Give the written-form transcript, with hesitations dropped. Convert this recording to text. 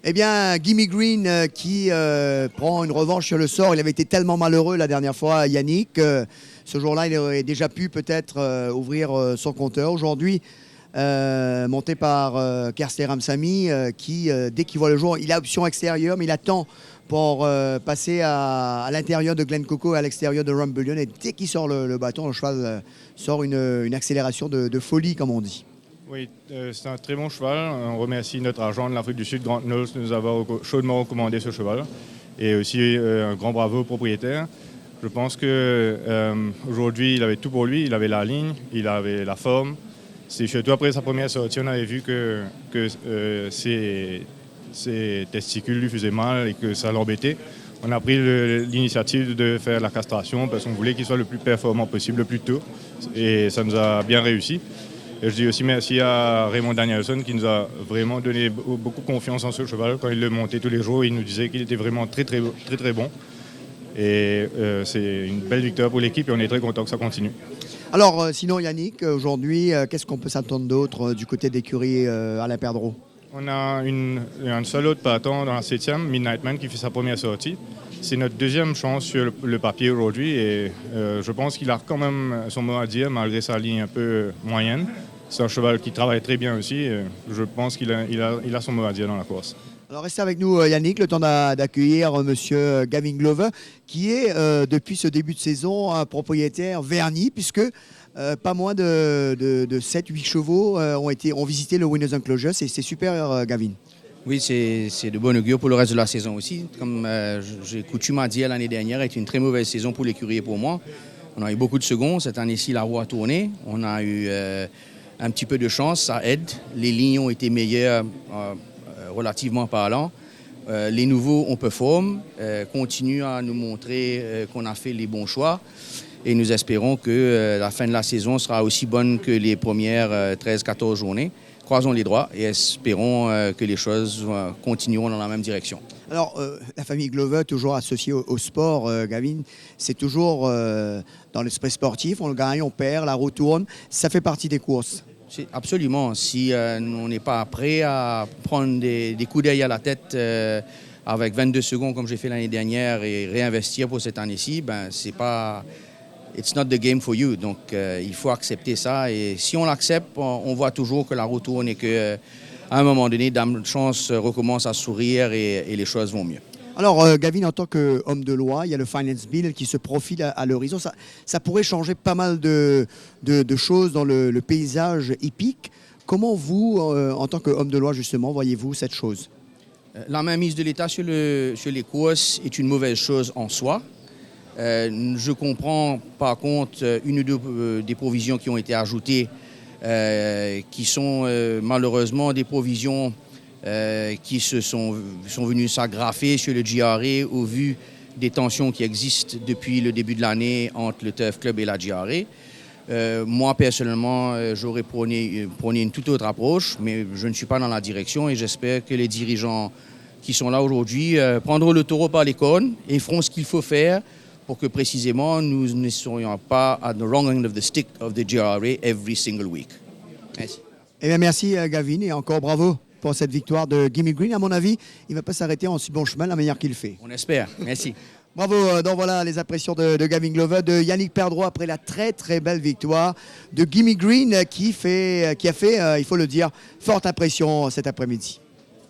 Eh bien, Gimme Green qui prend une revanche sur le sort. Il avait été tellement malheureux la dernière fois, Yannick. Ce jour-là, il aurait déjà pu peut-être ouvrir son compteur. Aujourd'hui, monté par Kerster Ramsamy, qui, dès qu'il voit le jour, il a option extérieure, mais il attend pour passer à l'intérieur de Glen Coco et à l'extérieur de Rumbullion. Et dès qu'il sort le bâton, le cheval sort une accélération de folie, comme on dit. Oui, c'est un très bon cheval. On remercie notre agent de l'Afrique du Sud, Grant Knowles, de nous avoir chaudement recommandé ce cheval. Et aussi un grand bravo au propriétaire. Je pense qu'aujourd'hui, il avait tout pour lui. Il avait la ligne, il avait la forme. C'est surtout après sa première sortie, on avait vu que ses testicules lui faisaient mal et que ça l'embêtait. On a pris l'initiative de faire la castration parce qu'on voulait qu'il soit le plus performant possible le plus tôt. Et ça nous a bien réussi. Et je dis aussi merci à Raymond Danielson qui nous a vraiment donné beaucoup confiance en ce cheval. Quand il le montait tous les jours, il nous disait qu'il était vraiment très bon. Et c'est une belle victoire pour l'équipe et on est très content que ça continue. Alors, sinon Yannick, aujourd'hui, qu'est-ce qu'on peut s'attendre d'autre du côté d'écurie Alain Perdreau? On a un seul autre partant dans la 7e, Midnight Man, qui fait sa première sortie. C'est notre deuxième chance sur le papier aujourd'hui et je pense qu'il a quand même son mot à dire malgré sa ligne un peu moyenne. C'est un cheval qui travaille très bien aussi et je pense qu'il a son mot à dire dans la course. Alors restez avec nous Yannick, le temps d'accueillir monsieur Gavin Glover qui est depuis ce début de saison un propriétaire verni puisque pas moins de 7-8 chevaux ont visité le Winners Enclosure. C'est super Gavin. Oui, c'est de bon augure pour le reste de la saison aussi. Comme j'ai coutume à dire l'année dernière, était une très mauvaise saison pour l'écurie et pour moi. On a eu beaucoup de secondes. Cette année-ci, la roue a tourné. On a eu un petit peu de chance, ça aide. Les lignes ont été meilleures relativement parlant. Les nouveaux, on performe, continuent à nous montrer qu'on a fait les bons choix. Et nous espérons que la fin de la saison sera aussi bonne que les premières 13-14 journées. Croisons les doigts et espérons que les choses continueront dans la même direction. Alors, la famille Glover, toujours associée au sport, Gavin, c'est toujours dans l'esprit sportif, on gagne, on perd, la roue tourne, ça fait partie des courses. Absolument. Si on n'est pas prêt à prendre des coups d'œil à la tête avec 22 secondes comme j'ai fait l'année dernière et réinvestir pour cette année-ci, ben c'est pas... It's not the game for you. Donc, il faut accepter ça. Et si on l'accepte, on voit toujours que la roue tourne et qu'à un moment donné, Dame de Chance recommence à sourire et les choses vont mieux. Alors, Gavin, en tant qu'homme de loi, il y a le Finance Bill qui se profile à l'horizon. Ça pourrait changer pas mal de choses dans le paysage hippique. Comment vous, en tant qu'homme de loi, justement, voyez-vous cette chose? La mainmise de l'État sur les courses est une mauvaise chose en soi. Je comprends par contre une ou deux des provisions qui ont été ajoutées qui sont malheureusement des provisions qui sont venues s'aggraver sur le GRA au vu des tensions qui existent depuis le début de l'année entre le Turf Club et la GRA. Moi personnellement j'aurais prôné une toute autre approche, mais je ne suis pas dans la direction et j'espère que les dirigeants qui sont là aujourd'hui prendront le taureau par les cornes et feront ce qu'il faut faire pour que précisément nous ne serions pas at the wrong end of the stick of the GRA every single week. Merci. Eh bien, merci Gavin et encore bravo pour cette victoire de Gimme Green. À mon avis, il ne va pas s'arrêter en si bon chemin la manière qu'il fait. On espère. Merci. Bravo. Donc voilà les impressions de Gavin Glover, de Yannick Perdreau après la très très belle victoire de Gimme Green qui a fait, il faut le dire, forte impression cet après-midi.